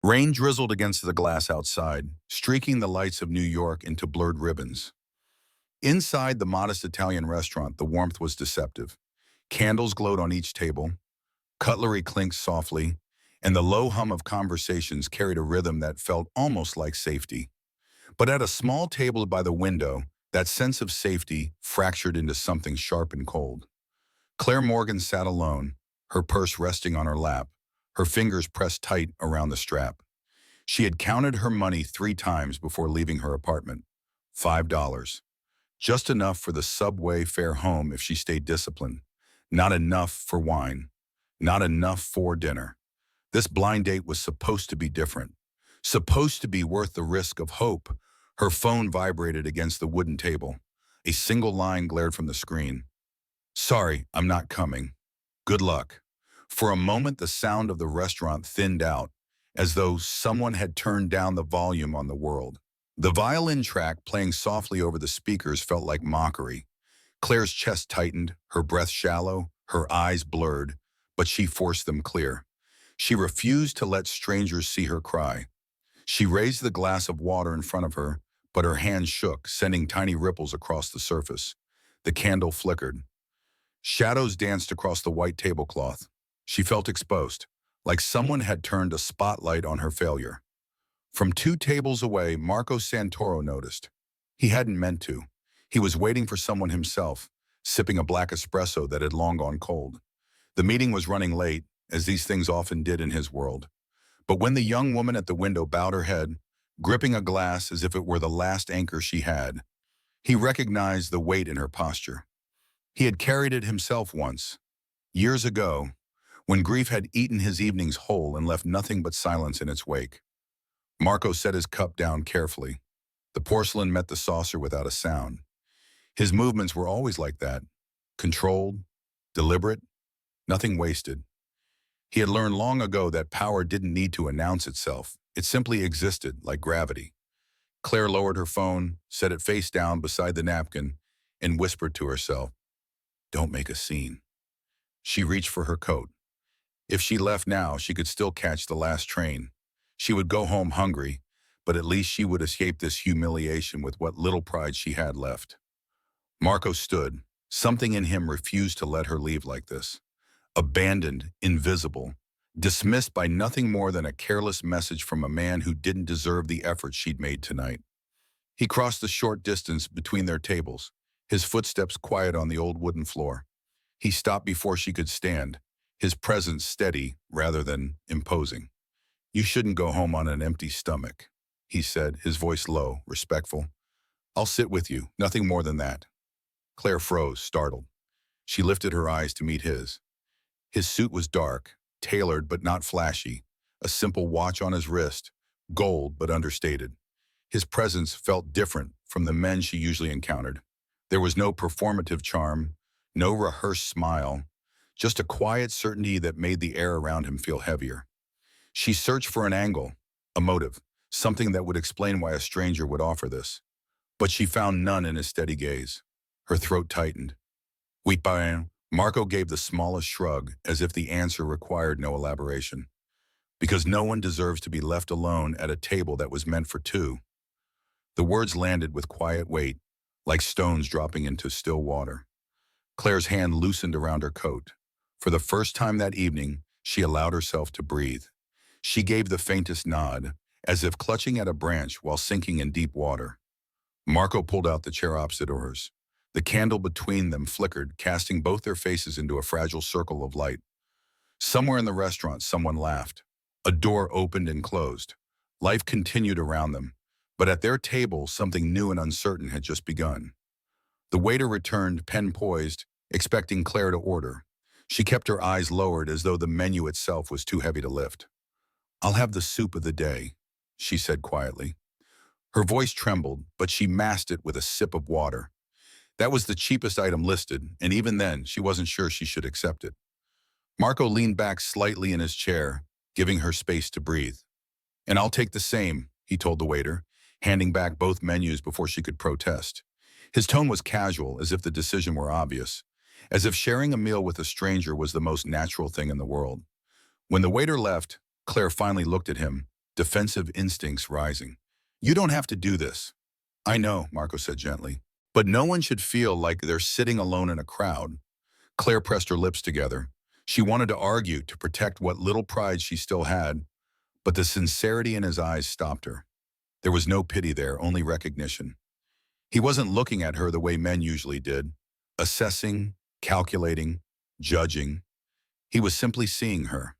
Rain drizzled against the glass outside, streaking the lights of New York into blurred ribbons. Inside the modest Italian restaurant, the warmth was deceptive. Candles glowed on each table, cutlery clinked softly, and the low hum of conversations carried a rhythm that felt almost like safety. But at a small table by the window, that sense of safety fractured into something sharp and cold. Claire Morgan sat alone, her purse resting on her lap, her fingers pressed tight around the strap. She had counted her money 3 times before leaving her apartment. $5. Just enough for the subway fare home if she stayed disciplined. Not enough for wine. Not enough for dinner. This blind date was supposed to be different. Supposed to be worth the risk of hope. Her phone vibrated against the wooden table. A single line glared from the screen. "Sorry, I'm not coming. Good luck." For a moment, the sound of the restaurant thinned out, as though someone had turned down the volume on the world. The violin track playing softly over the speakers felt like mockery. Claire's chest tightened, her breath shallow, her eyes blurred, but she forced them clear. She refused to let strangers see her cry. She raised the glass of water in front of her, but her hand shook, sending tiny ripples across the surface. The candle flickered. Shadows danced across the white tablecloth. She felt exposed, like someone had turned a spotlight on her failure. From 2 tables away, Marco Santoro noticed. He hadn't meant to. He was waiting for someone himself, sipping a black espresso that had long gone cold. The meeting was running late, as these things often did in his world. But when the young woman at the window bowed her head, gripping a glass as if it were the last anchor she had, he recognized the weight in her posture. He had carried it himself once, years ago, when grief had eaten his evenings whole and left nothing but silence in its wake. Marco set his cup down carefully. The porcelain met the saucer without a sound. His movements were always like that, controlled, deliberate, nothing wasted. He had learned long ago that power didn't need to announce itself. It simply existed, like gravity. Claire lowered her phone, set it face down beside the napkin, and whispered to herself, "Don't make a scene." She reached for her coat. If she left now, she could still catch the last train. She would go home hungry, but at least she would escape this humiliation with what little pride she had left. Marco stood. Something in him refused to let her leave like this. Abandoned, invisible, dismissed by nothing more than a careless message from a man who didn't deserve the effort she'd made tonight. He crossed the short distance between their tables, his footsteps quiet on the old wooden floor. He stopped before she could stand, his presence steady rather than imposing. "You shouldn't go home on an empty stomach," he said, his voice low, respectful. "I'll sit with you, nothing more than that." Claire froze, startled. She lifted her eyes to meet his. His suit was dark, tailored but not flashy, a simple watch on his wrist, gold but understated. His presence felt different from the men she usually encountered. There was no performative charm, no rehearsed smile, just a quiet certainty that made the air around him feel heavier. She searched for an angle, a motive, something that would explain why a stranger would offer this. But she found none in his steady gaze. Her throat tightened. "Oui, bien." Marco gave the smallest shrug, as if the answer required no elaboration. "Because no one deserves to be left alone at a table that was meant for two." The words landed with quiet weight, like stones dropping into still water. Claire's hand loosened around her coat. For the first time that evening, she allowed herself to breathe. She gave the faintest nod, as if clutching at a branch while sinking in deep water. Marco pulled out the chair opposite hers. The candle between them flickered, casting both their faces into a fragile circle of light. Somewhere in the restaurant, someone laughed. A door opened and closed. Life continued around them, but at their table, something new and uncertain had just begun. The waiter returned, pen poised, expecting Claire to order. She kept her eyes lowered as though the menu itself was too heavy to lift. "I'll have the soup of the day," she said quietly. Her voice trembled, but she masked it with a sip of water. That was the cheapest item listed, and even then, she wasn't sure she should accept it. Marco leaned back slightly in his chair, giving her space to breathe. "And I'll take the same," he told the waiter, handing back both menus before she could protest. His tone was casual, as if the decision were obvious, as if sharing a meal with a stranger was the most natural thing in the world. When the waiter left, Claire finally looked at him, defensive instincts rising. You don't have to do this. I know, Marco said gently. But no one should feel like they're sitting alone in a crowd. Claire pressed her lips together. She wanted to argue to protect what little pride she still had, but the sincerity in his eyes stopped her. There was no pity there, only recognition. He wasn't looking at her the way men usually did, assessing, calculating, judging. He was simply seeing her.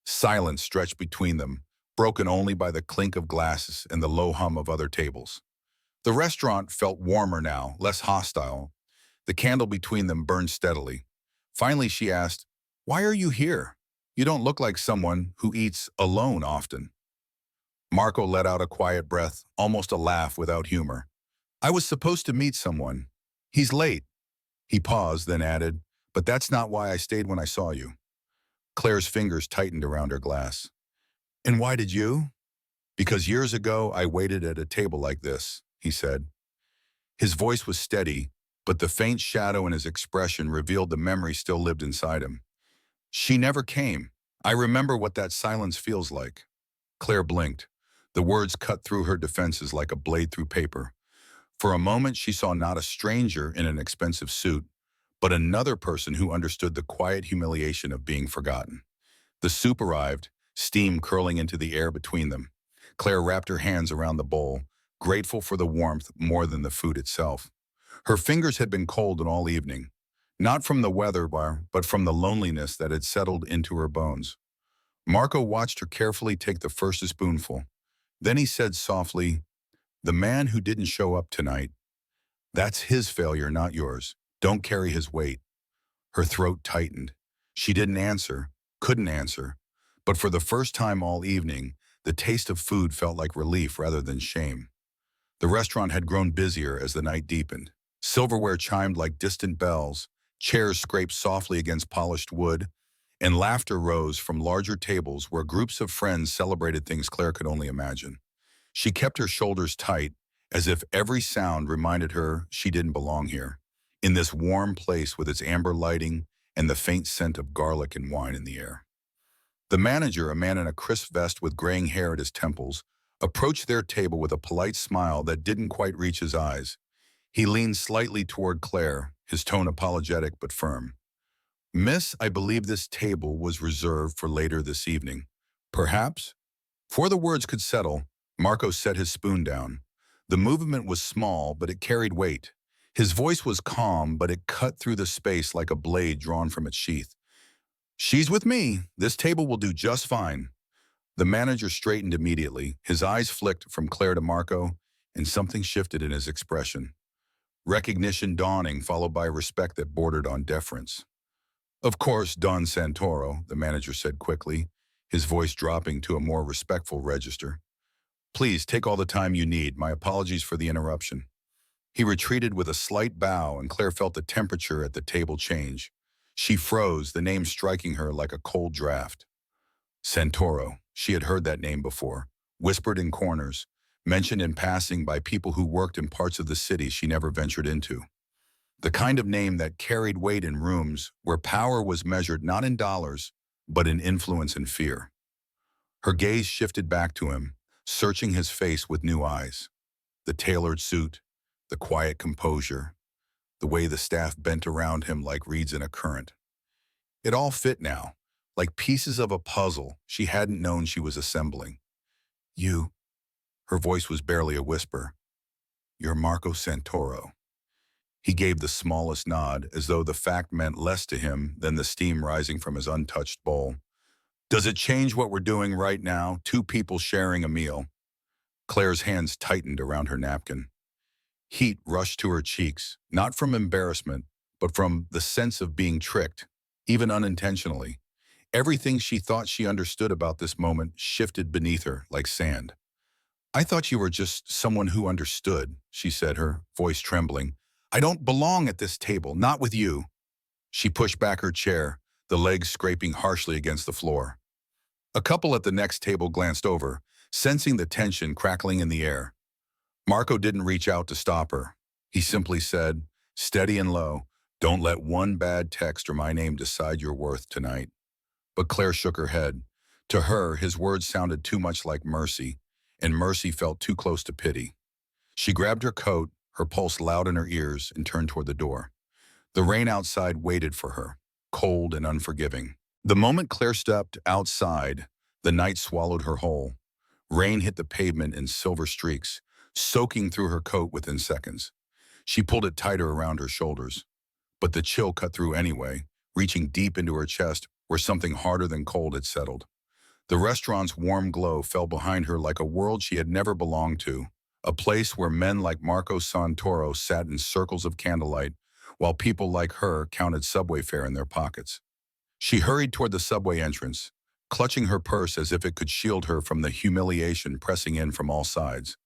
Silence stretched between them, broken only by the clink of glasses and the low hum of other tables. The restaurant felt warmer now, less hostile. The candle between them burned steadily. Finally, she asked, "Why are you here? You don't look like someone who eats alone often." Marco let out a quiet breath, almost a laugh without humor. "I was supposed to meet someone. He's late." He paused, then added, "But that's not why I stayed when I saw you." Claire's fingers tightened around her glass. "And why did you?" "Because years ago I waited at a table like this," he said. His voice was steady, but the faint shadow in his expression revealed the memory still lived inside him. "She never came. I remember what that silence feels like." Claire blinked. The words cut through her defenses like a blade through paper. For a moment, she saw not a stranger in an expensive suit, but another person who understood the quiet humiliation of being forgotten. The soup arrived, steam curling into the air between them. Claire wrapped her hands around the bowl, grateful for the warmth more than the food itself. Her fingers had been cold all evening, not from the weather bar, but from the loneliness that had settled into her bones. Marco watched her carefully take the first spoonful. Then he said softly, "The man who didn't show up tonight, that's his failure, not yours. Don't carry his weight." Her throat tightened. She didn't answer, couldn't answer, but for the first time all evening, the taste of food felt like relief rather than shame. The restaurant had grown busier as the night deepened. Silverware chimed like distant bells, chairs scraped softly against polished wood, and laughter rose from larger tables where groups of friends celebrated things Claire could only imagine. She kept her shoulders tight, as if every sound reminded her she didn't belong here, in this warm place with its amber lighting and the faint scent of garlic and wine in the air. The manager, a man in a crisp vest with graying hair at his temples, approached their table with a polite smile that didn't quite reach his eyes. He leaned slightly toward Claire, his tone apologetic but firm. "Miss, I believe this table was reserved for later this evening. Perhaps?" Before the words could settle, Marco set his spoon down. The movement was small, but it carried weight. His voice was calm, but it cut through the space like a blade drawn from its sheath. "She's with me. This table will do just fine." The manager straightened immediately. His eyes flicked from Claire to Marco, and something shifted in his expression. Recognition dawning, followed by respect that bordered on deference. "Of course, Don Santoro," the manager said quickly, his voice dropping to a more respectful register. "Please take all the time you need. My apologies for the interruption." He retreated with a slight bow, and Claire felt the temperature at the table change. She froze, the name striking her like a cold draft. Santoro. She had heard that name before, whispered in corners, mentioned in passing by people who worked in parts of the city she never ventured into. The kind of name that carried weight in rooms where power was measured not in dollars, but in influence and fear. Her gaze shifted back to him, searching his face with new eyes. The tailored suit, the quiet composure, the way the staff bent around him like reeds in a current. It all fit now, like pieces of a puzzle she hadn't known she was assembling. "You," her voice was barely a whisper, "you're Marco Santoro." He gave the smallest nod, as though the fact meant less to him than the steam rising from his untouched bowl. "Does it change what we're doing right now, two people sharing a meal?" Claire's hands tightened around her napkin. Heat rushed to her cheeks, not from embarrassment, but from the sense of being tricked, even unintentionally. Everything she thought she understood about this moment shifted beneath her like sand. "I thought you were just someone who understood," she said, her voice trembling. "I don't belong at this table, not with you." She pushed back her chair, the legs scraping harshly against the floor. A couple at the next table glanced over, sensing the tension crackling in the air. Marco didn't reach out to stop her. He simply said, steady and low, "Don't let one bad text or my name decide your worth tonight." But Claire shook her head. To her, his words sounded too much like mercy, and mercy felt too close to pity. She grabbed her coat, her pulse loud in her ears, and turned toward the door. The rain outside waited for her, cold and unforgiving. The moment Claire stepped outside, the night swallowed her whole. Rain hit the pavement in silver streaks, soaking through her coat within seconds. She pulled it tighter around her shoulders, but the chill cut through anyway, reaching deep into her chest where something harder than cold had settled. The restaurant's warm glow fell behind her like a world she had never belonged to, a place where men like Marco Santoro sat in circles of candlelight, while people like her counted subway fare in their pockets. She hurried toward the subway entrance, clutching her purse as if it could shield her from the humiliation pressing in from all sides.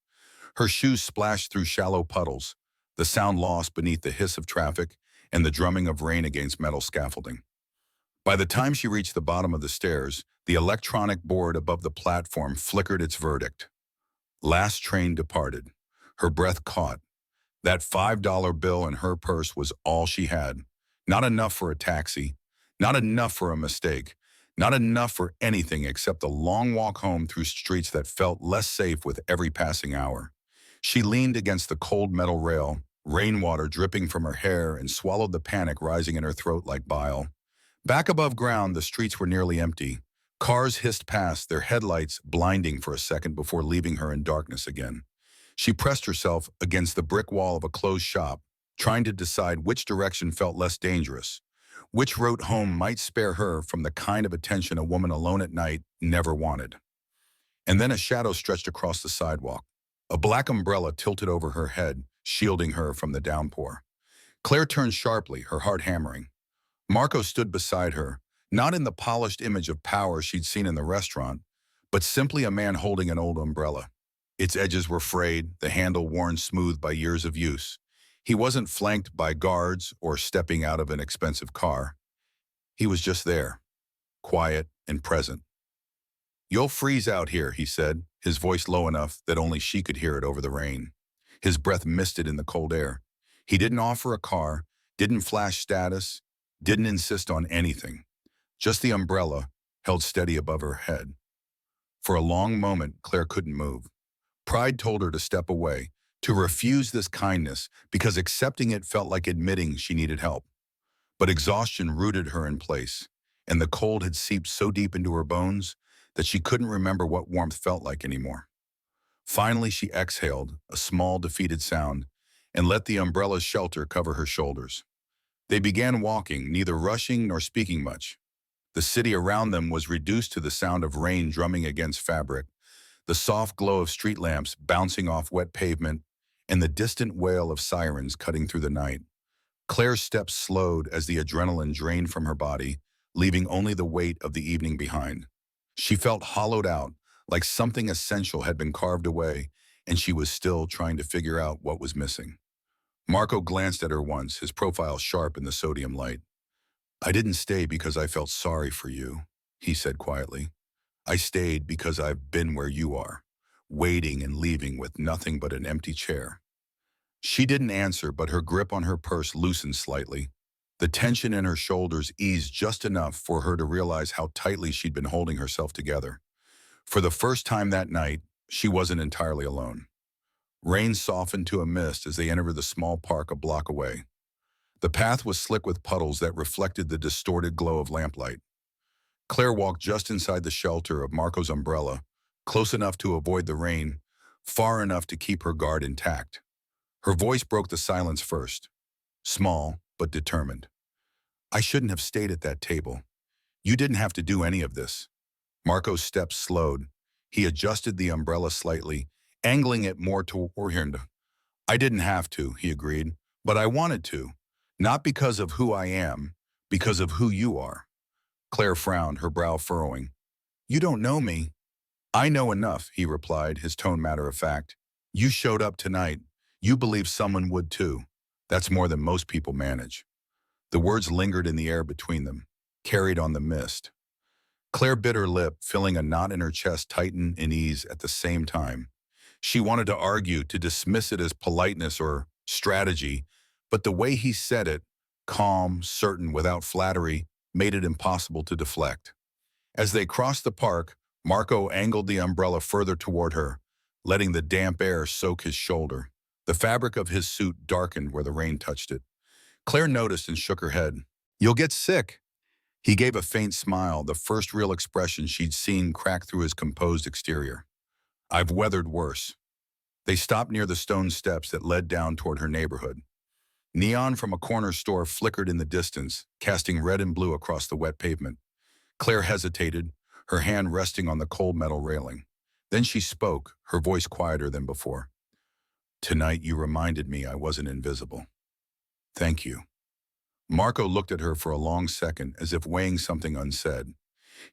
Her shoes splashed through shallow puddles, the sound lost beneath the hiss of traffic and the drumming of rain against metal scaffolding. By the time she reached the bottom of the stairs, the electronic board above the platform flickered its verdict. Last train departed. Her breath caught. That $5 bill in her purse was all she had. Not enough for a taxi, not enough for a mistake, not enough for anything except the long walk home through streets that felt less safe with every passing hour. She leaned against the cold metal rail, rainwater dripping from her hair, and swallowed the panic rising in her throat like bile. Back above ground, the streets were nearly empty. Cars hissed past, their headlights blinding for a second before leaving her in darkness again. She pressed herself against the brick wall of a closed shop, trying to decide which direction felt less dangerous, which route home might spare her from the kind of attention a woman alone at night never wanted. And then a shadow stretched across the sidewalk. A black umbrella tilted over her head, shielding her from the downpour. Claire turned sharply, her heart hammering. Marco stood beside her, not in the polished image of power she'd seen in the restaurant, but simply a man holding an old umbrella. Its edges were frayed, the handle worn smooth by years of use. He wasn't flanked by guards or stepping out of an expensive car. He was just there, quiet and present. "You'll freeze out here," he said, his voice low enough that only she could hear it over the rain. His breath misted in the cold air. He didn't offer a car, didn't flash status, didn't insist on anything. Just the umbrella, held steady above her head. For a long moment, Claire couldn't move. Pride told her to step away, to refuse this kindness, because accepting it felt like admitting she needed help. But exhaustion rooted her in place, and the cold had seeped so deep into her bones that she couldn't remember what warmth felt like anymore. Finally, she exhaled, a small, defeated sound, and let the umbrella's shelter cover her shoulders. They began walking, neither rushing nor speaking much. The city around them was reduced to the sound of rain drumming against fabric, the soft glow of street lamps bouncing off wet pavement, and the distant wail of sirens cutting through the night. Claire's steps slowed as the adrenaline drained from her body, leaving only the weight of the evening behind. She felt hollowed out, like something essential had been carved away, and she was still trying to figure out what was missing. Marco glanced at her once, his profile sharp in the sodium light. "I didn't stay because I felt sorry for you," he said quietly. "I stayed because I've been where you are, waiting and leaving with nothing but an empty chair." She didn't answer, but her grip on her purse loosened slightly. The tension in her shoulders eased just enough for her to realize how tightly she'd been holding herself together. For the first time that night, she wasn't entirely alone. Rain softened to a mist as they entered the small park a block away. The path was slick with puddles that reflected the distorted glow of lamplight. Claire walked just inside the shelter of Marco's umbrella, close enough to avoid the rain, far enough to keep her guard intact. Her voice broke the silence first, small but determined. "I shouldn't have stayed at that table. You didn't have to do any of this." Marco's steps slowed. He adjusted the umbrella slightly, angling it more toward her. "I didn't have to," he agreed, "but I wanted to. Not because of who I am, because of who you are." Claire frowned, her brow furrowing. "You don't know me." "I know enough," he replied, his tone matter of fact. "You showed up tonight. You believe someone would too. That's more than most people manage." The words lingered in the air between them, carried on the mist. Claire bit her lip, feeling a knot in her chest tighten and ease at the same time. She wanted to argue, to dismiss it as politeness or strategy, but the way he said it, calm, certain, without flattery, made it impossible to deflect. As they crossed the park, Marco angled the umbrella further toward her, letting the damp air soak his shoulder. The fabric of his suit darkened where the rain touched it. Claire noticed and shook her head. "You'll get sick." He gave a faint smile, the first real expression she'd seen crack through his composed exterior. "I've weathered worse." They stopped near the stone steps that led down toward her neighborhood. Neon from a corner store flickered in the distance, casting red and blue across the wet pavement. Claire hesitated, her hand resting on the cold metal railing. Then she spoke, her voice quieter than before. "Tonight you reminded me I wasn't invisible. Thank you." Marco looked at her for a long second, as if weighing something unsaid.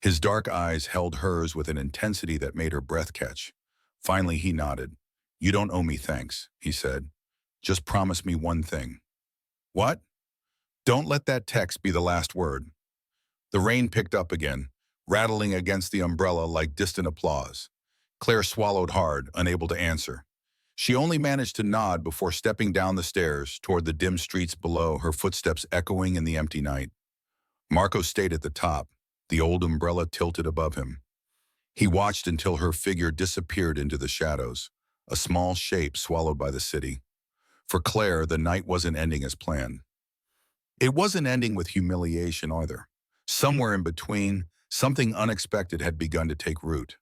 His dark eyes held hers with an intensity that made her breath catch. Finally, he nodded. "You don't owe me thanks," he said. "Just promise me one thing." "What?" "Don't let that text be the last word." The rain picked up again, rattling against the umbrella like distant applause. Claire swallowed hard, unable to answer. She only managed to nod before stepping down the stairs toward the dim streets below, her footsteps echoing in the empty night. Marco stayed at the top, the old umbrella tilted above him. He watched until her figure disappeared into the shadows, a small shape swallowed by the city. For Claire, the night wasn't ending as planned. It wasn't ending with humiliation either. Somewhere in between, something unexpected had begun to take root.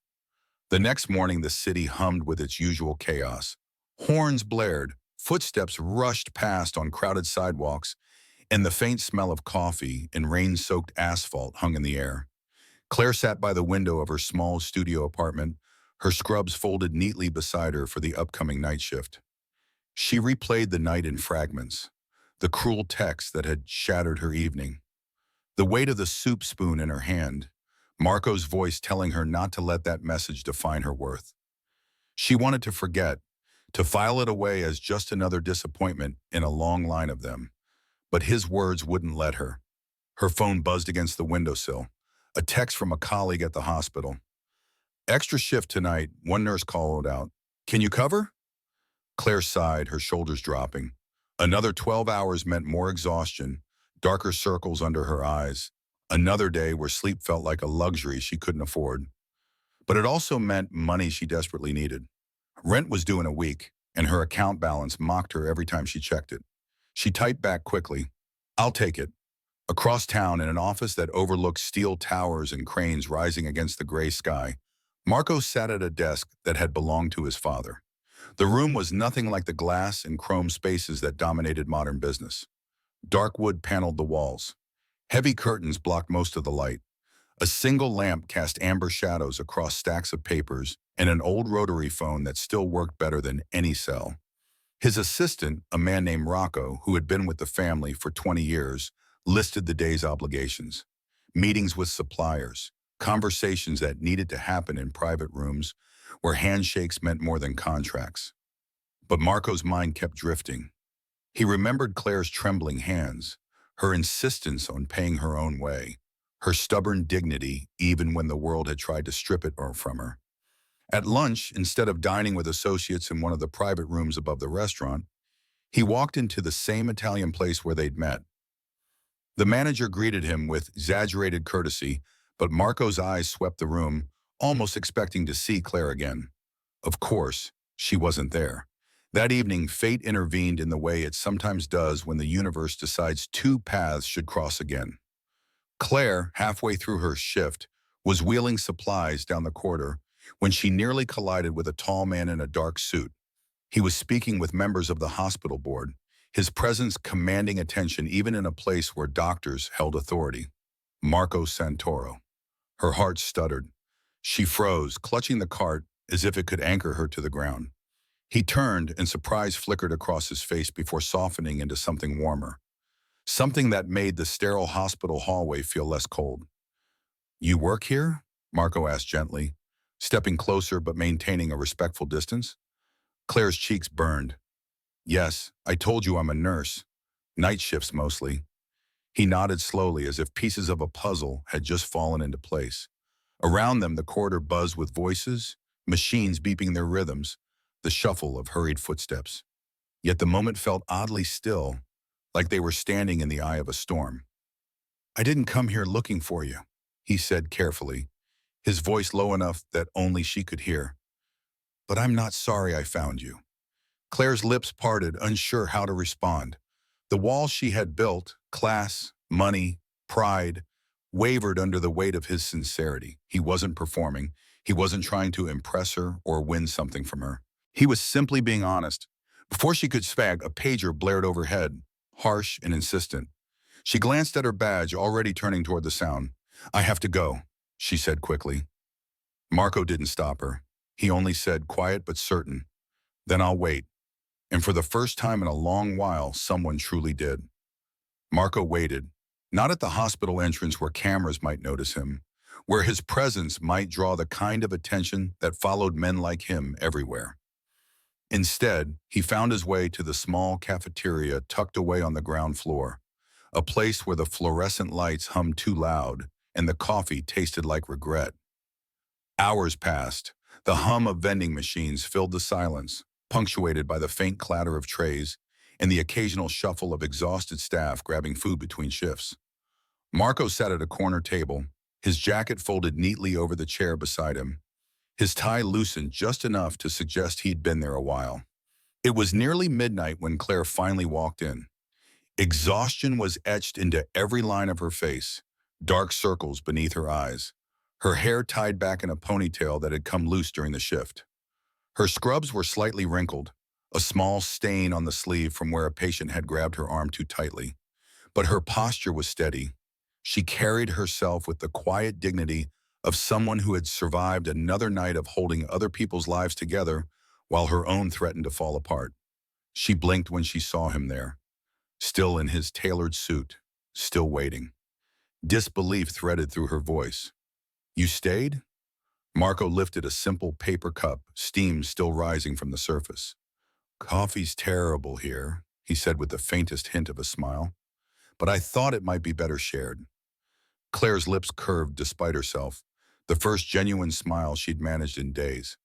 The next morning, the city hummed with its usual chaos. Horns blared, footsteps rushed past on crowded sidewalks, and the faint smell of coffee and rain-soaked asphalt hung in the air. Claire sat by the window of her small studio apartment, her scrubs folded neatly beside her for the upcoming night shift. She replayed the night in fragments, the cruel text that had shattered her evening, the weight of the soup spoon in her hand, Marco's voice telling her not to let that message define her worth. She wanted to forget, to file it away as just another disappointment in a long line of them. But his words wouldn't let her. Her phone buzzed against the windowsill, a text from a colleague at the hospital. "Extra shift tonight," one nurse called out. "Can you cover?" Claire sighed, her shoulders dropping. Another 12 hours meant more exhaustion, darker circles under her eyes. Another day where sleep felt like a luxury she couldn't afford. But it also meant money she desperately needed. Rent was due in a week, and her account balance mocked her every time she checked it. She typed back quickly, "I'll take it." Across town, in an office that overlooked steel towers and cranes rising against the gray sky, Marco sat at a desk that had belonged to his father. The room was nothing like the glass and chrome spaces that dominated modern business. Dark wood paneled the walls. Heavy curtains blocked most of the light. A single lamp cast amber shadows across stacks of papers and an old rotary phone that still worked better than any cell. His assistant, a man named Rocco, who had been with the family for 20 years, listed the day's obligations. Meetings with suppliers, conversations that needed to happen in private rooms where handshakes meant more than contracts. But Marco's mind kept drifting. He remembered Claire's trembling hands, her insistence on paying her own way, her stubborn dignity even when the world had tried to strip it from her. At lunch, instead of dining with associates in one of the private rooms above the restaurant, he walked into the same Italian place where they'd met. The manager greeted him with exaggerated courtesy, but Marco's eyes swept the room, almost expecting to see Claire again. Of course, she wasn't there. That evening, fate intervened in the way it sometimes does when the universe decides two paths should cross again. Claire, halfway through her shift, was wheeling supplies down the corridor when she nearly collided with a tall man in a dark suit. He was speaking with members of the hospital board, his presence commanding attention even in a place where doctors held authority. Marco Santoro. Her heart stuttered. She froze, clutching the cart as if it could anchor her to the ground. He turned, and surprise flickered across his face before softening into something warmer. Something that made the sterile hospital hallway feel less cold. "You work here?" Marco asked gently, stepping closer but maintaining a respectful distance. Claire's cheeks burned. "Yes, I told you I'm a nurse. Night shifts mostly." He nodded slowly as if pieces of a puzzle had just fallen into place. Around them, the corridor buzzed with voices, machines beeping their rhythms, the shuffle of hurried footsteps. Yet the moment felt oddly still, like they were standing in the eye of a storm. "I didn't come here looking for you," he said carefully, his voice low enough that only she could hear. "But I'm not sorry I found you." Claire's lips parted, unsure how to respond. The walls she had built, class, money, pride, wavered under the weight of his sincerity. He wasn't performing. He wasn't trying to impress her or win something from her. He was simply being honest. Before she could speak, a pager blared overhead, harsh and insistent. She glanced at her badge, already turning toward the sound. "I have to go," she said quickly. Marco didn't stop her. He only said, quiet but certain, "Then I'll wait." And for the first time in a long while, someone truly did. Marco waited, not at the hospital entrance where cameras might notice him, where his presence might draw the kind of attention that followed men like him everywhere. Instead, he found his way to the small cafeteria tucked away on the ground floor, a place where the fluorescent lights hummed too loud and the coffee tasted like regret. Hours passed. The hum of vending machines filled the silence, punctuated by the faint clatter of trays and the occasional shuffle of exhausted staff grabbing food between shifts. Marco sat at a corner table, his jacket folded neatly over the chair beside him, his tie loosened just enough to suggest he'd been there a while. It was nearly midnight when Claire finally walked in. Exhaustion was etched into every line of her face, dark circles beneath her eyes, her hair tied back in a ponytail that had come loose during the shift. Her scrubs were slightly wrinkled, a small stain on the sleeve from where a patient had grabbed her arm too tightly. But her posture was steady. She carried herself with the quiet dignity of someone who had survived another night of holding other people's lives together while her own threatened to fall apart. She blinked when she saw him there, still in his tailored suit, still waiting. Disbelief threaded through her voice. "You stayed?" Marco lifted a simple paper cup, steam still rising from the surface. "Coffee's terrible here," he said with the faintest hint of a smile. "But I thought it might be better shared." Claire's lips curved despite herself, the first genuine smile she'd managed in days.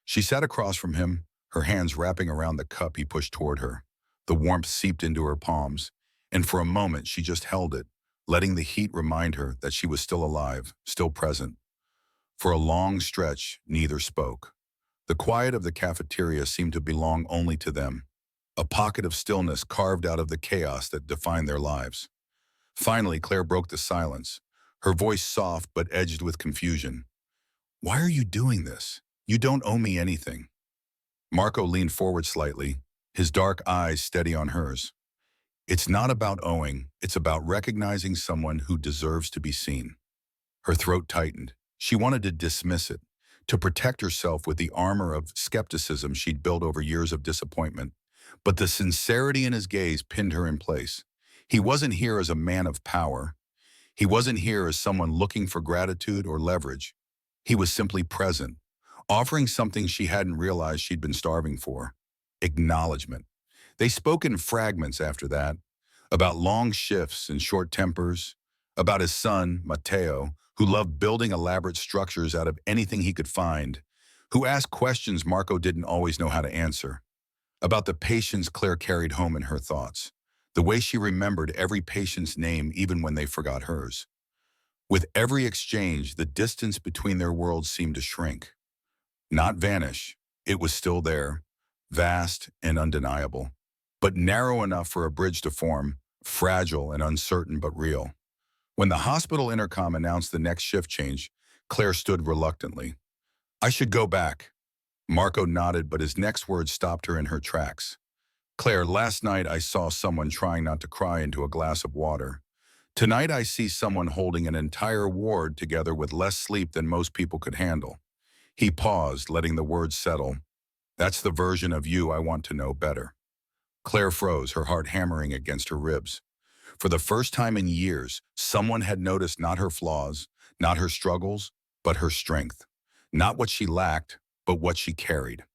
She sat across from him, her hands wrapping around the cup he pushed toward her. The warmth seeped into her palms, and for a moment she just held it, letting the heat remind her that she was still alive, still present. For a long stretch, neither spoke. The quiet of the cafeteria seemed to belong only to them, a pocket of stillness carved out of the chaos that defined their lives. Finally, Claire broke the silence, her voice soft but edged with confusion. "Why are you doing this? You don't owe me anything." Marco leaned forward slightly, his dark eyes steady on hers. "It's not about owing, it's about recognizing someone who deserves to be seen." Her throat tightened. She wanted to dismiss it, to protect herself with the armor of skepticism she'd built over years of disappointment. But the sincerity in his gaze pinned her in place. He wasn't here as a man of power. He wasn't here as someone looking for gratitude or leverage. He was simply present, offering something she hadn't realized she'd been starving for: acknowledgement. They spoke in fragments after that, about long shifts and short tempers, about his son, Matteo, who loved building elaborate structures out of anything he could find, who asked questions Marco didn't always know how to answer, about the patience Claire carried home in her thoughts, the way she remembered every patient's name even when they forgot hers. With every exchange, the distance between their worlds seemed to shrink. Not vanish, it was still there, vast and undeniable, but narrow enough for a bridge to form, fragile and uncertain but real. When the hospital intercom announced the next shift change, Claire stood reluctantly. "I should go back." Marco nodded, but his next words stopped her in her tracks. "Claire, last night I saw someone trying not to cry into a glass of water. Tonight I see someone holding an entire ward together with less sleep than most people could handle." He paused, letting the words settle. "That's the version of you I want to know better." Claire froze, her heart hammering against her ribs. For the first time in years, someone had noticed not her flaws, not her struggles, but her strength. Not what she lacked, but what she carried.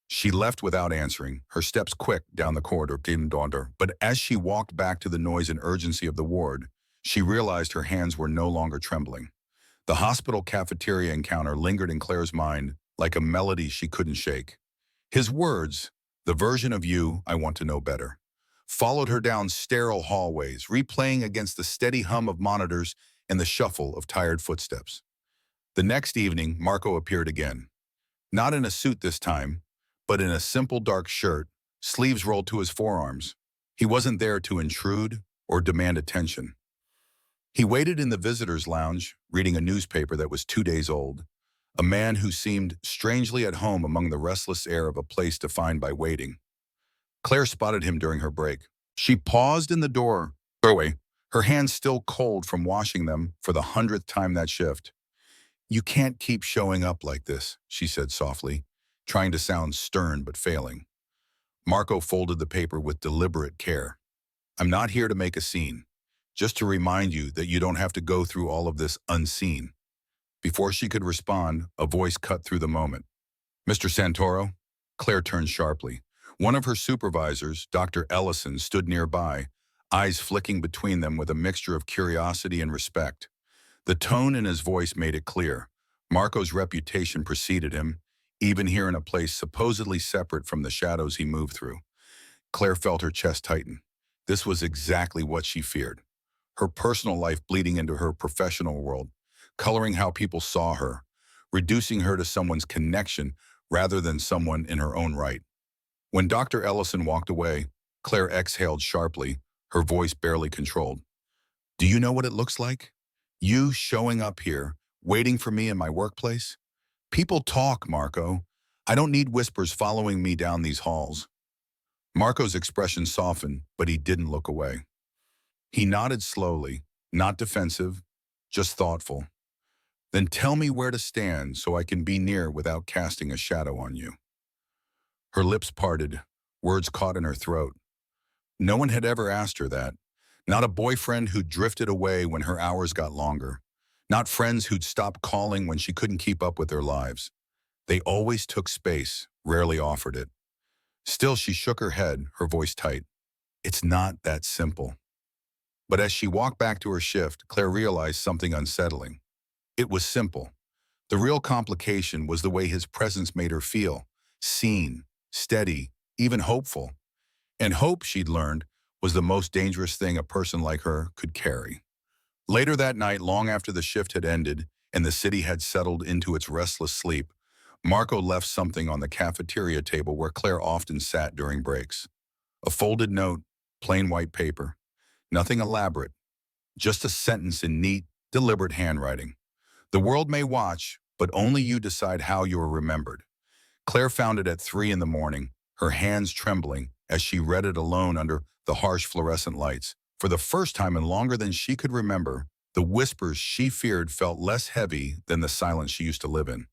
She left without answering, her steps quick down the corridor, but as she walked back to the noise and urgency of the ward, she realized her hands were no longer trembling. The hospital cafeteria encounter lingered in Claire's mind like a melody she couldn't shake. His words, "the version of you I want to know better," followed her down sterile hallways, replaying against the steady hum of monitors and the shuffle of tired footsteps. The next evening, Marco appeared again. Not in a suit this time, but in a simple dark shirt, sleeves rolled to his forearms. He wasn't there to intrude or demand attention. He waited in the visitor's lounge, reading a newspaper that was 2 days old, a man who seemed strangely at home among the restless air of a place defined by waiting. Claire spotted him during her break. She paused in the doorway, her hands still cold from washing them for the 100th time that shift. "You can't keep showing up like this," she said softly, trying to sound stern but failing. Marco folded the paper with deliberate care. "I'm not here to make a scene, just to remind you that you don't have to go through all of this unseen." Before she could respond, a voice cut through the moment. "Mr. Santoro?" Claire turned sharply. One of her supervisors, Dr. Ellison, stood nearby, eyes flicking between them with a mixture of curiosity and respect. The tone in his voice made it clear. Marco's reputation preceded him, even here in a place supposedly separate from the shadows he moved through. Claire felt her chest tighten. This was exactly what she feared. Her personal life bleeding into her professional world, coloring how people saw her, reducing her to someone's connection rather than someone in her own right. When Dr. Ellison walked away, Claire exhaled sharply, her voice barely controlled. "Do you know what it looks like? You showing up here, waiting for me in my workplace? People talk, Marco. I don't need whispers following me down these halls." Marco's expression softened, but he didn't look away. He nodded slowly, not defensive, just thoughtful. "Then tell me where to stand so I can be near without casting a shadow on you." Her lips parted, words caught in her throat. No one had ever asked her that. Not a boyfriend who drifted away when her hours got longer. Not friends who'd stopped calling when she couldn't keep up with their lives. They always took space, rarely offered it. Still, she shook her head, her voice tight. "It's not that simple." But as she walked back to her shift, Claire realized something unsettling. It was simple. The real complication was the way his presence made her feel. Seen, steady, even hopeful. And hope, she'd learned, was the most dangerous thing a person like her could carry. Later that night, long after the shift had ended and the city had settled into its restless sleep, Marco left something on the cafeteria table where Claire often sat during breaks. A folded note, plain white paper. Nothing elaborate, just a sentence in neat, deliberate handwriting. "The world may watch, but only you decide how you are remembered." Claire found it at 3 in the morning, her hands trembling as she read it alone under the harsh fluorescent lights. For the first time in longer than she could remember, the whispers she feared felt less heavy than the silence she used to live in.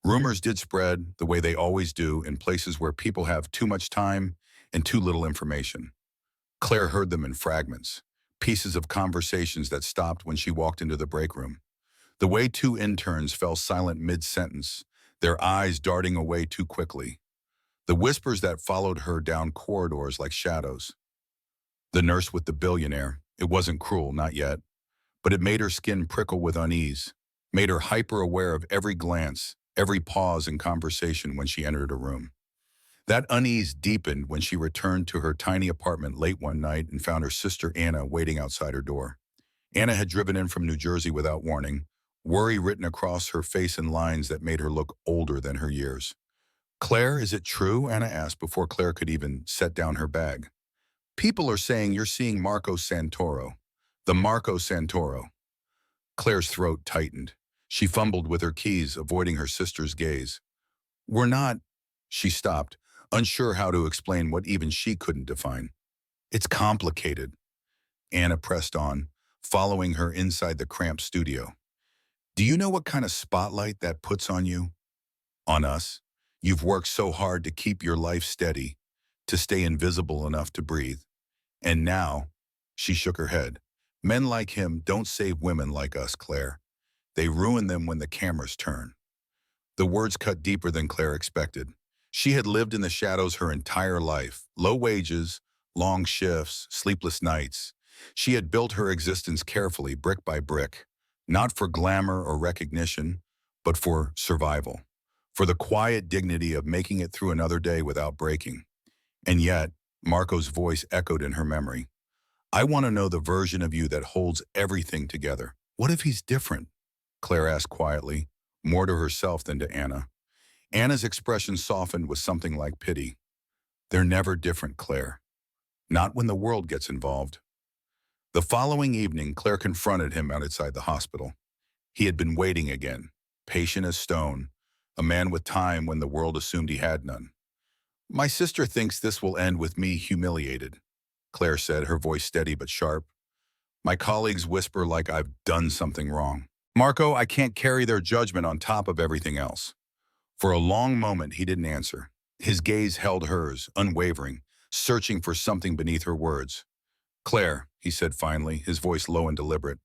Rumors did spread, the way they always do, in places where people have too much time and too little information. Claire heard them in fragments, pieces of conversations that stopped when she walked into the break room. The way 2 interns fell silent mid-sentence, their eyes darting away too quickly. The whispers that followed her down corridors like shadows. The nurse with the billionaire, it wasn't cruel, not yet, but it made her skin prickle with unease, made her hyper-aware of every glance, every pause in conversation when she entered a room. That unease deepened when she returned to her tiny apartment late one night and found her sister Anna waiting outside her door. Anna had driven in from New Jersey without warning, worry written across her face in lines that made her look older than her years. "Claire, is it true?" Anna asked before Claire could even set down her bag. "People are saying you're seeing Marco Santoro. The Marco Santoro." Claire's throat tightened. She fumbled with her keys, avoiding her sister's gaze. "We're not—" She stopped, unsure how to explain what even she couldn't define. "It's complicated." Anna pressed on, following her inside the cramped studio. "Do you know what kind of spotlight that puts on you? On us? You've worked so hard to keep your life steady, to stay invisible enough to breathe. And now," she shook her head, "men like him don't save women like us, Claire. They ruin them when the cameras turn." The words cut deeper than Claire expected. She had lived in the shadows her entire life. Low wages, long shifts, sleepless nights. She had built her existence carefully, brick by brick, not for glamour or recognition, but for survival, for the quiet dignity of making it through another day without breaking. And yet, Marco's voice echoed in her memory. "I want to know the version of you that holds everything together." "What if he's different?" Claire asked quietly, more to herself than to Anna. Anna's expression softened with something like pity. They're never different, Claire. Not when the world gets involved. The following evening, Claire confronted him outside the hospital. He had been waiting again, patient as stone, a man with time when the world assumed he had none. My sister thinks this will end with me humiliated, Claire said, her voice steady but sharp. My colleagues whisper like I've done something wrong. Marco, I can't carry their judgment on top of everything else. For a long moment, he didn't answer. His gaze held hers, unwavering, searching for something beneath her words. Claire, he said finally, his voice low and deliberate,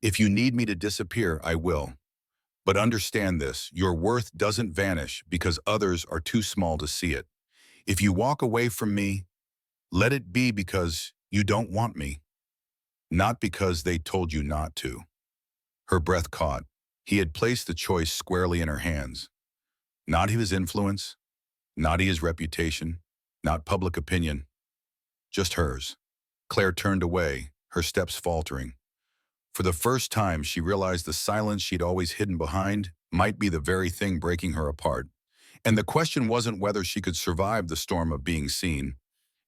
if you need me to disappear, I will. But understand this, your worth doesn't vanish because others are too small to see it. If you walk away from me, let it be because you don't want me, not because they told you not to. Her breath caught. He had placed the choice squarely in her hands. Not his influence, not his reputation, not public opinion, just hers. Claire turned away, her steps faltering. For the first time, she realized the silence she'd always hidden behind might be the very thing breaking her apart. And the question wasn't whether she could survive the storm of being seen.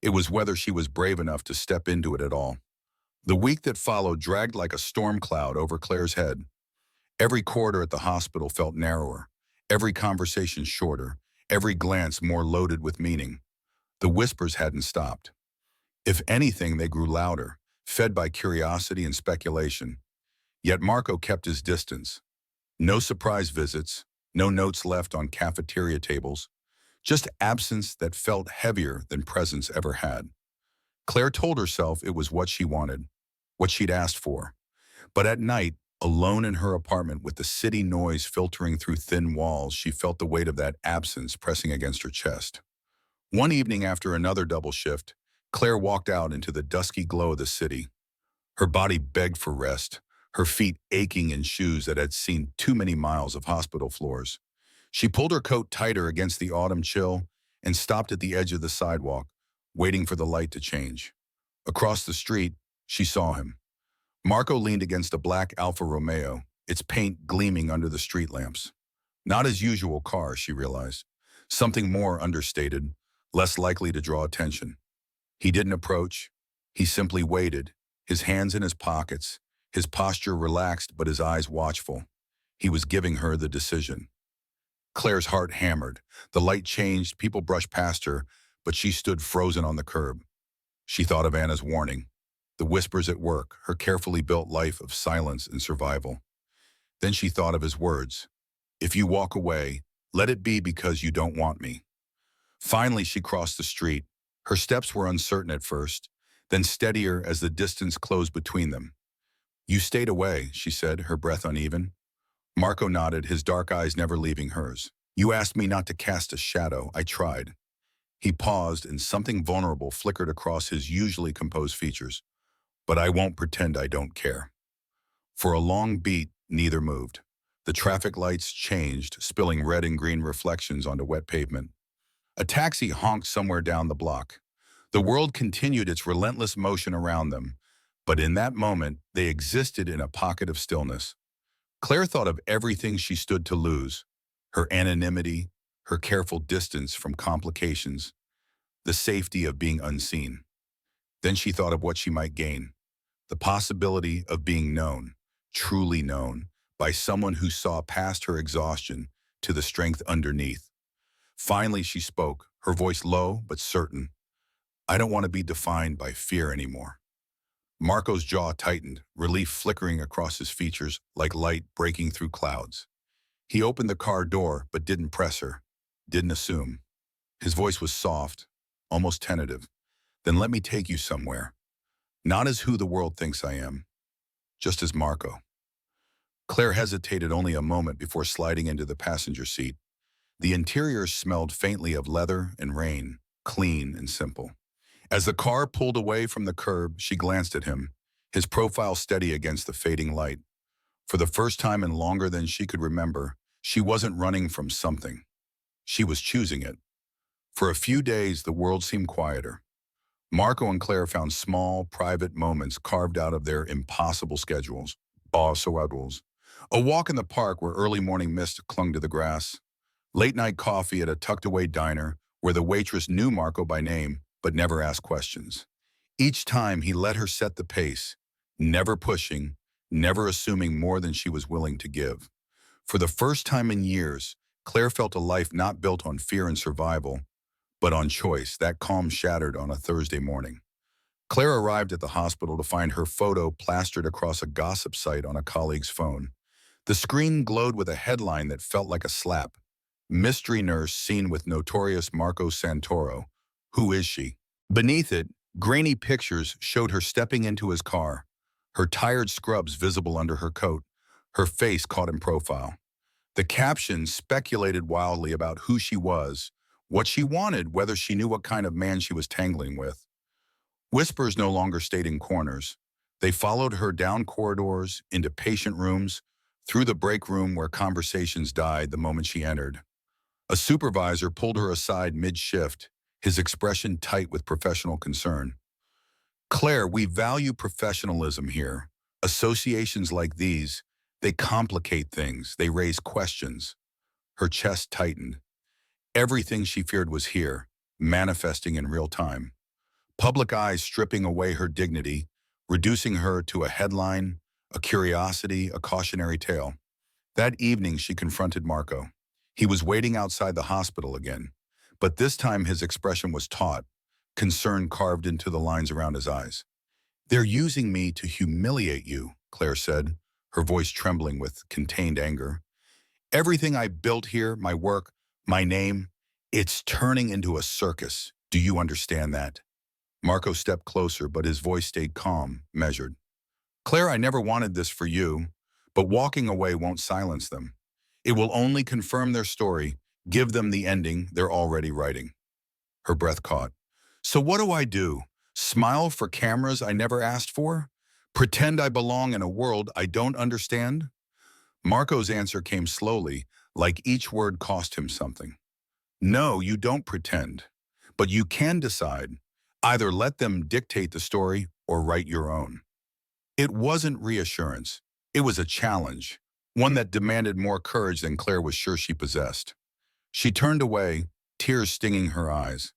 It was whether she was brave enough to step into it at all. The week that followed dragged like a storm cloud over Claire's head. Every corridor at the hospital felt narrower, every conversation shorter, every glance more loaded with meaning. The whispers hadn't stopped. If anything, they grew louder, fed by curiosity and speculation. Yet Marco kept his distance. No surprise visits, no notes left on cafeteria tables, just absence that felt heavier than presence ever had. Claire told herself it was what she wanted, what she'd asked for. But at night, alone in her apartment with the city noise filtering through thin walls, she felt the weight of that absence pressing against her chest. One evening after another double shift, Claire walked out into the dusky glow of the city. Her body begged for rest, her feet aching in shoes that had seen too many miles of hospital floors. She pulled her coat tighter against the autumn chill and stopped at the edge of the sidewalk, waiting for the light to change. Across the street, she saw him. Marco leaned against a black Alfa Romeo, its paint gleaming under the street lamps. Not his usual car, she realized. Something more understated, less likely to draw attention. He didn't approach. He simply waited, his hands in his pockets, his posture relaxed but his eyes watchful. He was giving her the decision. Claire's heart hammered. The light changed, people brushed past her, but she stood frozen on the curb. She thought of Anna's warning, the whispers at work, her carefully built life of silence and survival. Then she thought of his words. If you walk away, let it be because you don't want me. Finally, she crossed the street. Her steps were uncertain at first, then steadier as the distance closed between them. You stayed away, she said, her breath uneven. Marco nodded, his dark eyes never leaving hers. You asked me not to cast a shadow. I tried. He paused, and something vulnerable flickered across his usually composed features. But I won't pretend I don't care. For a long beat, neither moved. The traffic lights changed, spilling red and green reflections onto wet pavement. A taxi honked somewhere down the block. The world continued its relentless motion around them, but in that moment, they existed in a pocket of stillness. Claire thought of everything she stood to lose, her anonymity, her careful distance from complications, the safety of being unseen. Then she thought of what she might gain, the possibility of being known, truly known, by someone who saw past her exhaustion to the strength underneath. Finally, she spoke, her voice low but certain. I don't want to be defined by fear anymore. Marco's jaw tightened, relief flickering across his features like light breaking through clouds. He opened the car door but didn't press her, didn't assume. His voice was soft, almost tentative. Then let me take you somewhere. Not as who the world thinks I am, just as Marco. Claire hesitated only a moment before sliding into the passenger seat. The interior smelled faintly of leather and rain, clean and simple. As the car pulled away from the curb, she glanced at him, his profile steady against the fading light. For the first time in longer than she could remember, she wasn't running from something. She was choosing it. For a few days, the world seemed quieter. Marco and Claire found small, private moments carved out of their impossible schedules. A walk in the park where early morning mist clung to the grass. Late night coffee at a tucked away diner where the waitress knew Marco by name but never asked questions. Each time he let her set the pace, never pushing, never assuming more than she was willing to give. For the first time in years, Claire felt a life not built on fear and survival, but on choice. That calm shattered on a Thursday morning. Claire arrived at the hospital to find her photo plastered across a gossip site on a colleague's phone. The screen glowed with a headline that felt like a slap. Mystery nurse seen with notorious Marco Santoro. Who is she? Beneath it, grainy pictures showed her stepping into his car, her tired scrubs visible under her coat, her face caught in profile. The captions speculated wildly about who she was, what she wanted, whether she knew what kind of man she was tangling with. Whispers no longer stayed in corners. They followed her down corridors, into patient rooms, through the break room where conversations died the moment she entered. A supervisor pulled her aside mid-shift, his expression tight with professional concern. Claire, we value professionalism here. Associations like these, they complicate things, they raise questions. Her chest tightened. Everything she feared was here, manifesting in real time. Public eyes stripping away her dignity, reducing her to a headline, a curiosity, a cautionary tale. That evening she confronted Marco. He was waiting outside the hospital again, but this time his expression was taut, concern carved into the lines around his eyes. "They're using me to humiliate you," Claire said, her voice trembling with contained anger. "Everything I built here, my work, my name, it's turning into a circus. Do you understand that?" Marco stepped closer, but his voice stayed calm, measured. "Claire, I never wanted this for you, but walking away won't silence them. It will only confirm their story, give them the ending they're already writing." Her breath caught. "So what do I do? Smile for cameras I never asked for? Pretend I belong in a world I don't understand?" Marco's answer came slowly, like each word cost him something. "No, you don't pretend. But you can decide. Either let them dictate the story or write your own." It wasn't reassurance. It was a challenge, one that demanded more courage than Claire was sure she possessed. She turned away, tears stinging her eyes.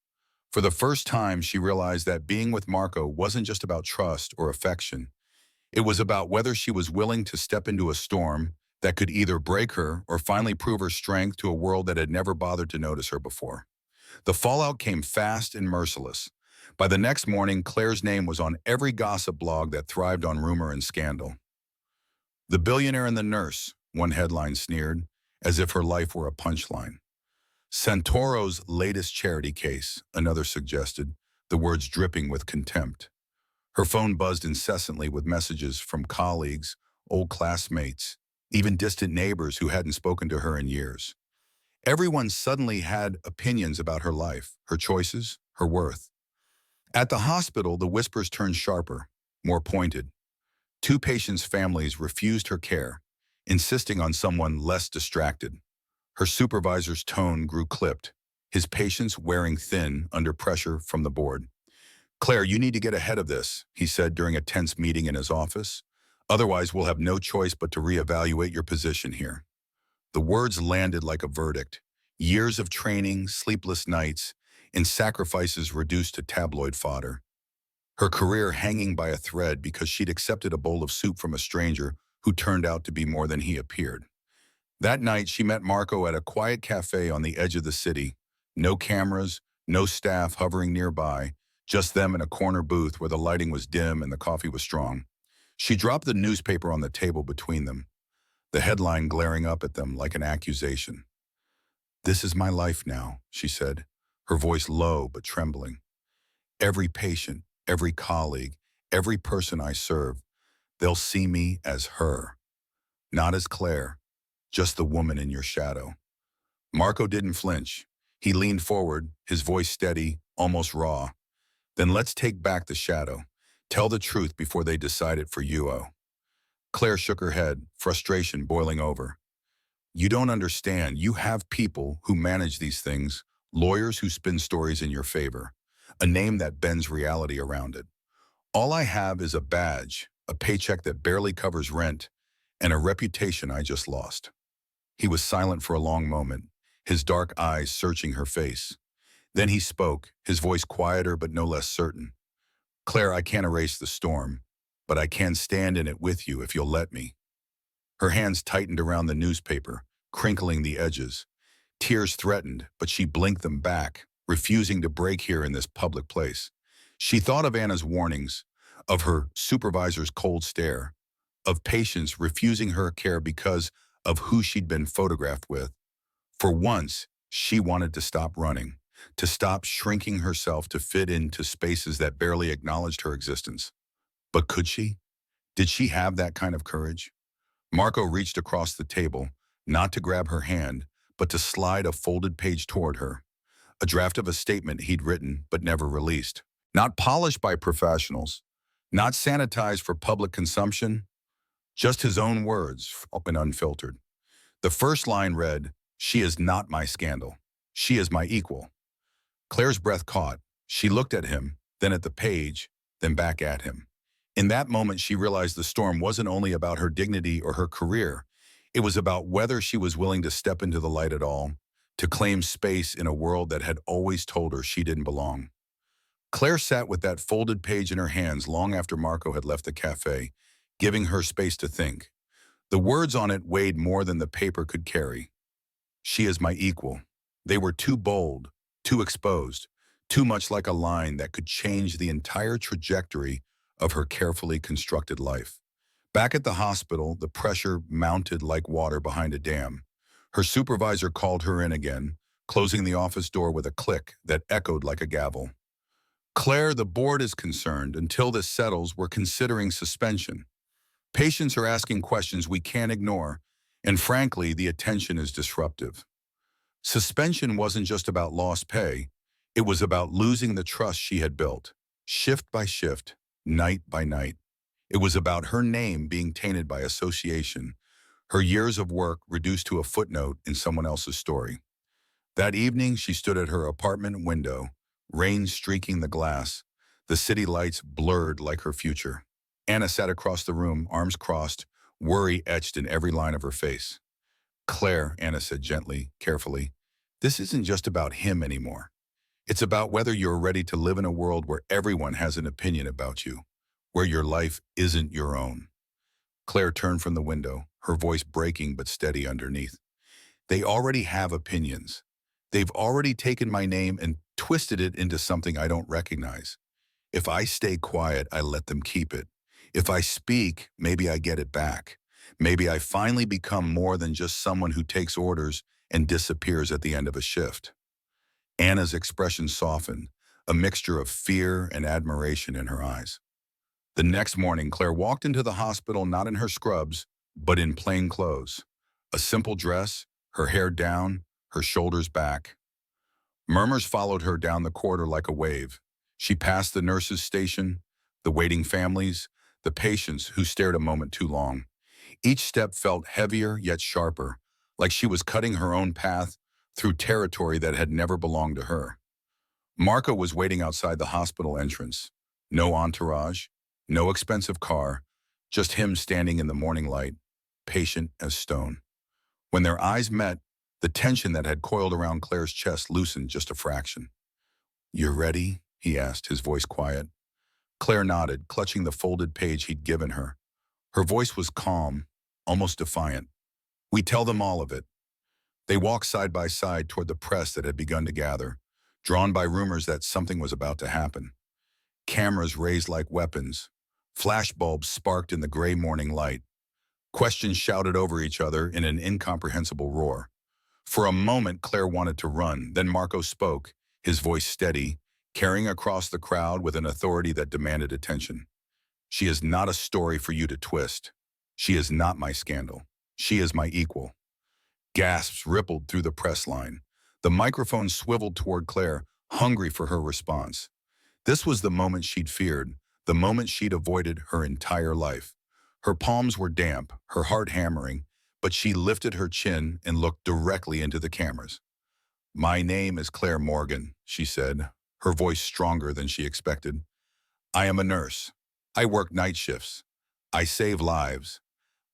For the first time, she realized that being with Marco wasn't just about trust or affection. It was about whether she was willing to step into a storm that could either break her or finally prove her strength to a world that had never bothered to notice her before. The fallout came fast and merciless. By the next morning, Claire's name was on every gossip blog that thrived on rumor and scandal. "The billionaire and the nurse," one headline sneered, as if her life were a punchline. "Santoro's latest charity case," another suggested, the words dripping with contempt. Her phone buzzed incessantly with messages from colleagues, old classmates, even distant neighbors who hadn't spoken to her in years. Everyone suddenly had opinions about her life, her choices, her worth. At the hospital, the whispers turned sharper, more pointed. Two patients' families refused her care, insisting on someone less distracted. Her supervisor's tone grew clipped, his patience wearing thin under pressure from the board. "Claire, you need to get ahead of this," he said during a tense meeting in his office. "Otherwise, we'll have no choice but to reevaluate your position here." The words landed like a verdict. Years of training, sleepless nights, and sacrifices reduced to tabloid fodder. Her career hanging by a thread because she'd accepted a bowl of soup from a stranger who turned out to be more than he appeared. That night, she met Marco at a quiet cafe on the edge of the city. No cameras, no staff hovering nearby, just them in a corner booth where the lighting was dim and the coffee was strong. She dropped the newspaper on the table between them, the headline glaring up at them like an accusation. "This is my life now," she said, her voice low but trembling. "Every patient, every colleague, every person I serve, they'll see me as her, not as Claire, just the woman in your shadow." Marco didn't flinch. He leaned forward, his voice steady, almost raw. "Then let's take back the shadow. Tell the truth before they decide it for you, oh." Claire shook her head, frustration boiling over. "You don't understand. You have people who manage these things, lawyers who spin stories in your favor, a name that bends reality around it. All I have is a badge, a paycheck that barely covers rent, and a reputation I just lost. He was silent for a long moment, his dark eyes searching her face. Then he spoke, his voice quieter but no less certain. Claire, I can't erase the storm, but I can stand in it with you if you'll let me. Her hands tightened around the newspaper, crinkling the edges. Tears threatened, but she blinked them back, refusing to break here in this public place. She thought of Anna's warnings, of her supervisor's cold stare, of patients refusing her care because of who she'd been photographed with. For once, she wanted to stop running, to stop shrinking herself to fit into spaces that barely acknowledged her existence. But could she? Did she have that kind of courage? Marco reached across the table, not to grab her hand, but to slide a folded page toward her, a draft of a statement he'd written but never released. Not polished by professionals, not sanitized for public consumption, just his own words, open unfiltered. The first line read, "She is not my scandal. She is my equal." Claire's breath caught. She looked at him, then at the page, then back at him. In that moment, she realized the storm wasn't only about her dignity or her career. It was about whether she was willing to step into the light at all, to claim space in a world that had always told her she didn't belong. Claire sat with that folded page in her hands long after Marco had left the cafe, giving her space to think. The words on it weighed more than the paper could carry. She is my equal. They were too bold, too exposed, too much like a line that could change the entire trajectory of her carefully constructed life. Back at the hospital, the pressure mounted like water behind a dam. Her supervisor called her in again, closing the office door with a click that echoed like a gavel. Claire, the board is concerned. Until this settles, we're considering suspension. Patients are asking questions we can't ignore, and frankly, the attention is disruptive. Suspension wasn't just about lost pay. It was about losing the trust she had built, shift by shift, night by night. It was about her name being tainted by association, her years of work reduced to a footnote in someone else's story. That evening, she stood at her apartment window, rain streaking the glass, the city lights blurred like her future. Anna sat across the room, arms crossed, worry etched in every line of her face. "Claire," Anna said gently, carefully, "this isn't just about him anymore. It's about whether you're ready to live in a world where everyone has an opinion about you, where your life isn't your own." Claire turned from the window, her voice breaking but steady underneath. "They already have opinions. They've already taken my name and twisted it into something I don't recognize. If I stay quiet, I let them keep it. If I speak, maybe I get it back. Maybe I finally become more than just someone who takes orders and disappears at the end of a shift." Anna's expression softened, a mixture of fear and admiration in her eyes. The next morning, Claire walked into the hospital not in her scrubs, but in plain clothes. A simple dress, her hair down, her shoulders back. Murmurs followed her down the corridor like a wave. She passed the nurse's station, the waiting families, the patients who stared a moment too long. Each step felt heavier yet sharper, like she was cutting her own path through territory that had never belonged to her. Marco was waiting outside the hospital entrance. No entourage, no expensive car, just him standing in the morning light, patient as stone. When their eyes met, the tension that had coiled around Claire's chest loosened just a fraction. "You're ready?" he asked, his voice quiet. Claire nodded, clutching the folded page he'd given her. Her voice was calm, almost defiant. "We tell them all of it." They walked side by side toward the press that had begun to gather, drawn by rumors that something was about to happen. Cameras raised like weapons. Flashbulbs sparked in the gray morning light. Questions shouted over each other in an incomprehensible roar. For a moment, Claire wanted to run. Then Marco spoke, his voice steady, carrying across the crowd with an authority that demanded attention. "She is not a story for you to twist. She is not my scandal. She is my equal." Gasps rippled through the press line. The microphone swiveled toward Claire, hungry for her response. This was the moment she'd feared, the moment she'd avoided her entire life. Her palms were damp, her heart hammering, but she lifted her chin and looked directly into the cameras. "My name is Claire Morgan," she said, her voice stronger than she expected. "I am a nurse. I work night shifts. I save lives.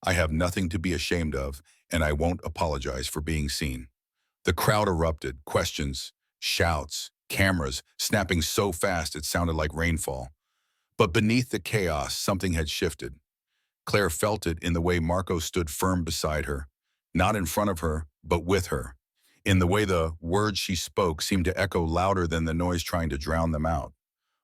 I have nothing to be ashamed of, and I won't apologize for being seen. The crowd erupted, questions, shouts, cameras, snapping so fast it sounded like rainfall. But beneath the chaos, something had shifted. Claire felt it in the way Marco stood firm beside her, not in front of her, but with her. In the way the words she spoke seemed to echo louder than the noise trying to drown them out.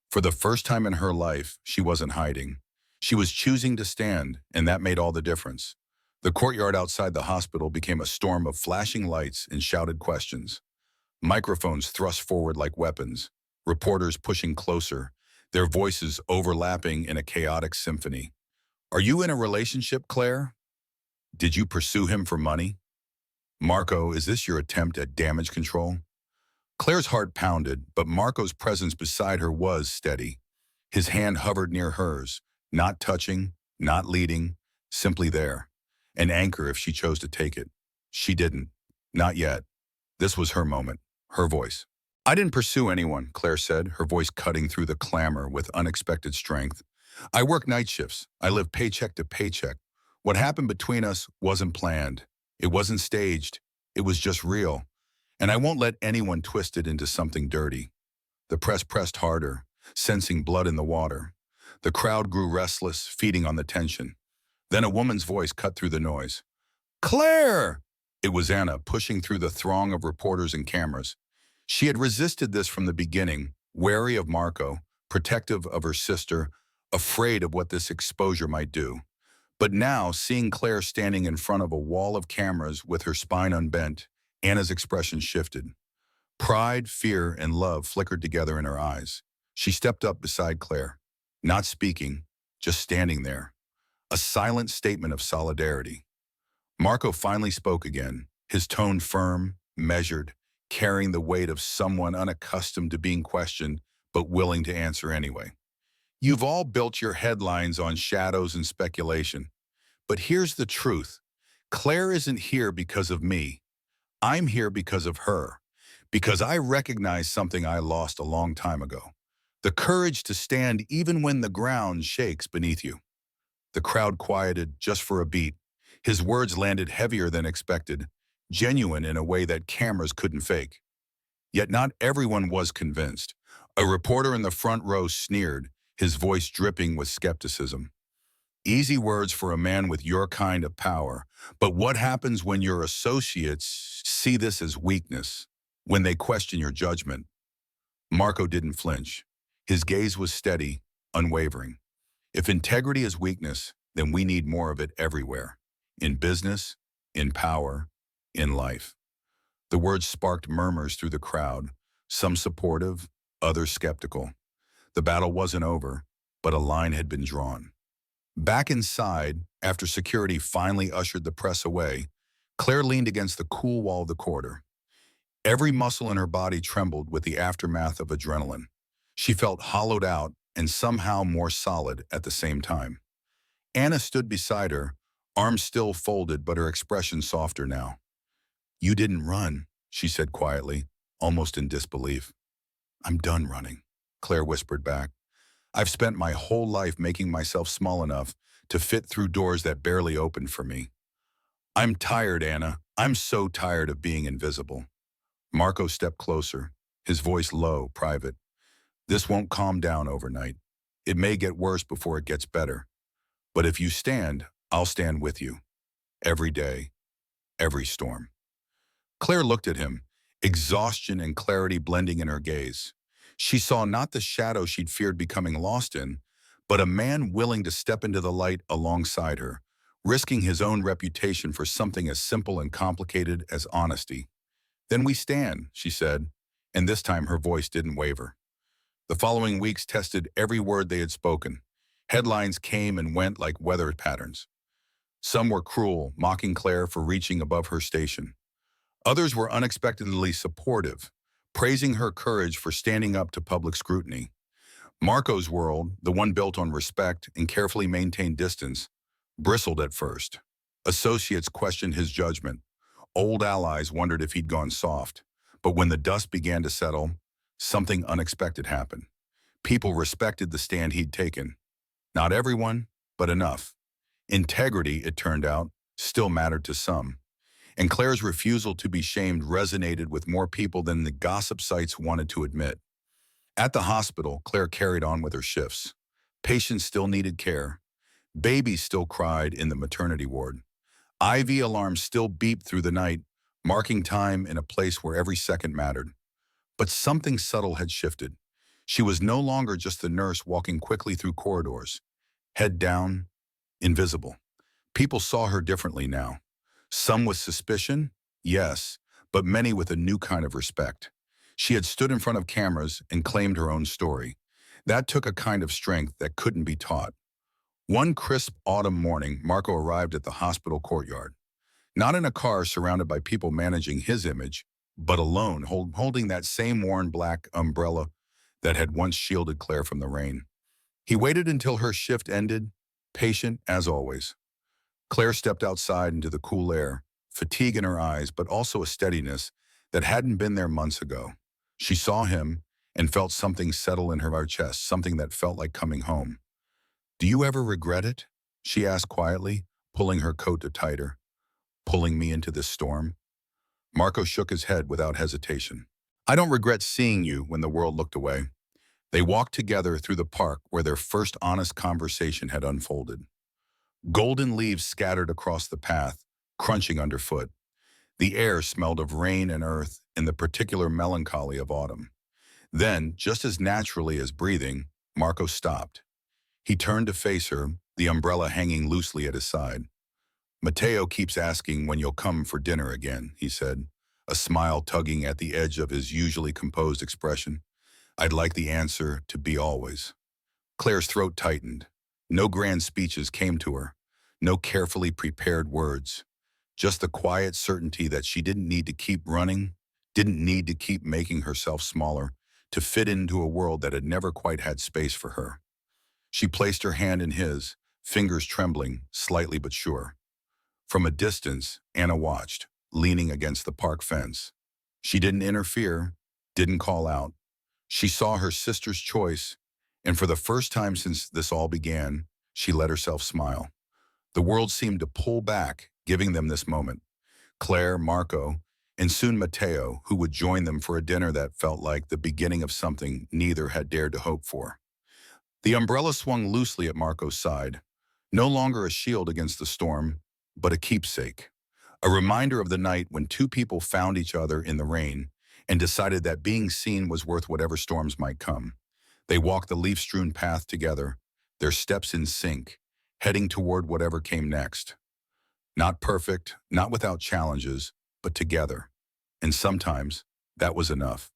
For the first time in her life, she wasn't hiding. She was choosing to stand, and that made all the difference. The courtyard outside the hospital became a storm of flashing lights and shouted questions. Microphones thrust forward like weapons, reporters pushing closer, their voices overlapping in a chaotic symphony. Are you in a relationship, Claire? Did you pursue him for money? Marco, is this your attempt at damage control? Claire's heart pounded, but Marco's presence beside her was steady. His hand hovered near hers, not touching, not leading, simply there. An anchor if she chose to take it. She didn't. Not yet. This was her moment, her voice. I didn't pursue anyone, Claire said, her voice cutting through the clamor with unexpected strength. I work night shifts. I live paycheck to paycheck. What happened between us wasn't planned. It wasn't staged. It was just real. And I won't let anyone twist it into something dirty. The press pressed harder, sensing blood in the water. The crowd grew restless, feeding on the tension. Then a woman's voice cut through the noise. Claire! It was Anna, pushing through the throng of reporters and cameras. She had resisted this from the beginning, wary of Marco, protective of her sister, afraid of what this exposure might do. But now, seeing Claire standing in front of a wall of cameras with her spine unbent, Anna's expression shifted. Pride, fear, and love flickered together in her eyes. She stepped up beside Claire, not speaking, just standing there. A silent statement of solidarity. Marco finally spoke again, his tone firm, measured, carrying the weight of someone unaccustomed to being questioned, but willing to answer anyway. You've all built your headlines on shadows and speculation. But here's the truth. Claire isn't here because of me. I'm here because of her. Because I recognize something I lost a long time ago. The courage to stand even when the ground shakes beneath you. The crowd quieted just for a beat. His words landed heavier than expected, genuine in a way that cameras couldn't fake. Yet not everyone was convinced. A reporter in the front row sneered, his voice dripping with skepticism. Easy words for a man with your kind of power. But what happens when your associates see this as weakness, when they question your judgment? Marco didn't flinch. His gaze was steady, unwavering. If integrity is weakness, then we need more of it everywhere. In business, in power, in life. The words sparked murmurs through the crowd, some supportive, others skeptical. The battle wasn't over, but a line had been drawn. Back inside, after security finally ushered the press away, Claire leaned against the cool wall of the corridor. Every muscle in her body trembled with the aftermath of adrenaline. She felt hollowed out and somehow more solid at the same time. Anna stood beside her, arms still folded but her expression softer now. You didn't run, she said quietly, almost in disbelief. I'm done running, Claire whispered back. I've spent my whole life making myself small enough to fit through doors that barely opened for me. I'm tired, Anna. I'm so tired of being invisible. Marco stepped closer, his voice low, private. This won't calm down overnight. It may get worse before it gets better. But if you stand, I'll stand with you. Every day, every storm. Claire looked at him, exhaustion and clarity blending in her gaze. She saw not the shadow she'd feared becoming lost in, but a man willing to step into the light alongside her, risking his own reputation for something as simple and complicated as honesty. Then we stand, she said, and this time her voice didn't waver. The following weeks tested every word they had spoken. Headlines came and went like weather patterns. Some were cruel, mocking Claire for reaching above her station. Others were unexpectedly supportive, praising her courage for standing up to public scrutiny. Marco's world, the one built on respect and carefully maintained distance, bristled at first. Associates questioned his judgment. Old allies wondered if he'd gone soft. But when the dust began to settle, something unexpected happened. People respected the stand he'd taken. Not everyone, but enough. Integrity, it turned out, still mattered to some, and Claire's refusal to be shamed resonated with more people than the gossip sites wanted to admit. At the hospital, Claire carried on with her shifts. Patients still needed care. Babies still cried in the maternity ward. IV alarms still beeped through the night, marking time in a place where every second mattered. But something subtle had shifted. She was no longer just the nurse walking quickly through corridors. Head down, invisible. People saw her differently now. Some with suspicion, yes, but many with a new kind of respect. She had stood in front of cameras and claimed her own story. That took a kind of strength that couldn't be taught. One crisp autumn morning, Marco arrived at the hospital courtyard. Not in a car surrounded by people managing his image, but alone, holding that same worn black umbrella that had once shielded Claire from the rain. He waited until her shift ended, patient as always. Claire stepped outside into the cool air, fatigue in her eyes, but also a steadiness that hadn't been there months ago. She saw him and felt something settle in her chest, something that felt like coming home. "Do you ever regret it?" she asked quietly, pulling her coat tighter. "Pulling me into this storm?" Marco shook his head without hesitation. "I don't regret seeing you," when the world looked away. They walked together through the park where their first honest conversation had unfolded. Golden leaves scattered across the path, crunching underfoot. The air smelled of rain and earth and the particular melancholy of autumn. Then, just as naturally as breathing, Marco stopped. He turned to face her, the umbrella hanging loosely at his side. "Matteo keeps asking when you'll come for dinner again," he said, a smile tugging at the edge of his usually composed expression. "I'd like the answer to be always." Claire's throat tightened. No grand speeches came to her, no carefully prepared words, just the quiet certainty that she didn't need to keep running, didn't need to keep making herself smaller, to fit into a world that had never quite had space for her. She placed her hand in his, fingers trembling, slightly but sure. From a distance, Anna watched, leaning against the park fence. She didn't interfere, didn't call out. She saw her sister's choice, and for the first time since this all began, she let herself smile. The world seemed to pull back, giving them this moment. Claire, Marco, and soon Matteo, who would join them for a dinner that felt like the beginning of something neither had dared to hope for. The umbrella swung loosely at Marco's side, no longer a shield against the storm, but a keepsake. A reminder of the night when two people found each other in the rain and decided that being seen was worth whatever storms might come. They walked the leaf-strewn path together, their steps in sync, heading toward whatever came next. Not perfect, not without challenges, but together. And sometimes that was enough.